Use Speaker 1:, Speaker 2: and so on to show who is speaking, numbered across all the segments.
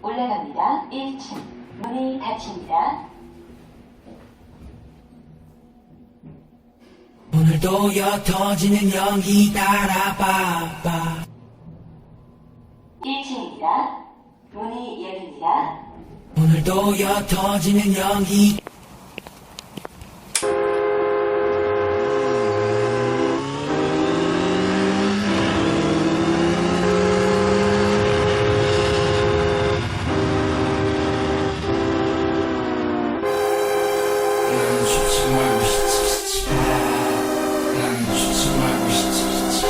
Speaker 1: 올라갑니다. 1층. 문이 닫힙니다.
Speaker 2: 오늘도 옅어지는 연기 따라봐봐.
Speaker 1: 1층입니다. 문이 열립니다.
Speaker 2: 오늘도 옅어지는 연기. 나는 죽지 말고 싶지. 나는 죽지 말고 싶지.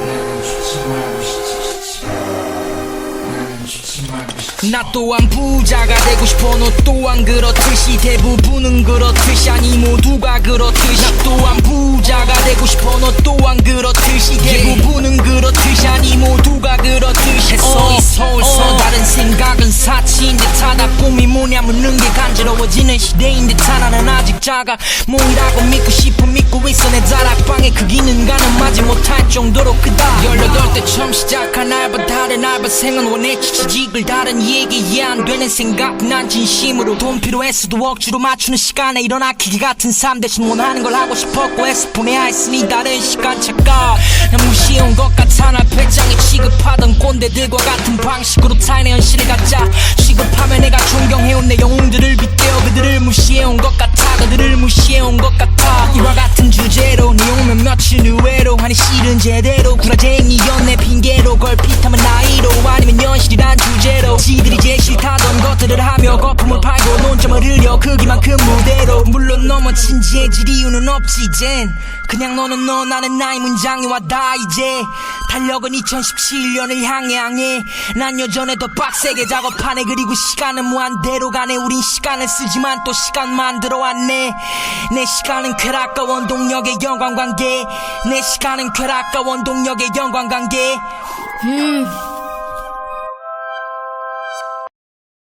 Speaker 2: 나는 죽지 말고 싶지. 나는 죽지 말고 싶지.
Speaker 3: 나 또한 부자가 되고 싶어. 너 또한 그렇듯이. 대부분은 그렇듯이. 아니 모두가 그렇듯이. 나 또한 부자가 되고 싶어. 너 또한 그렇듯이. 대부분은 그렇듯이. 아니 모두가 그렇듯이. 햇성이 서울서 다른 생각은 사치인 듯하다. 꿈이 뭐냐 묻는 게 간지러워지는 시대인 듯하. 나는 아직 작아 뭐이라고 믿고 싶어. 믿고 있어. 내 다락방의 크기는 가늠하지 못할 정도로 크다. 18대 처음 시작한 알바 다른 알바생은 원했지 취직을. 다른 얘기 이해 안 되는 생각. 난 진심으로 돈 필요했어도 억지로 맞추는 시간에 일어나 기계 같은 삶 대신 원하는 걸 하고 싶었고 해서 보내야 했으니 다른 시간 착각. 난 무시해온 것 같아. 날 배짱에 취급하던 꼰대들과 같은 방식으로 타인의 현실을 갖자. 취급하면 내가 존경해온 내 영웅들을 빗대어 그들을 무시해온 것 같아. 그들을 무시해온 것 같아. 이와 같은 주제로 내용면 며칠 후회로 하니 실은 제대로 구라쟁이였네. 핑계로 걸핏하면 나이로 아니면 현실이란 주제로 지들이 제일 싫다던 것들을 하며 거품을 팔고 논점을 흘려 크기만큼 무대로. 물론 너무 진지해질 이유는 없지 이젠. 그냥 너는 너 나는 나의 문장이 와닿아 이제. 달력은 2017년을 향해 난 여전히 더 빡세게 작업하네. 그리고 시간은 무한대로 가네. 우린 시간을 쓰지만 또 시간 만들어 왔네. 내 시간은 쾌락과 원동력의 연관관계. 내 시간은 쾌락과 원동력의 연관관계.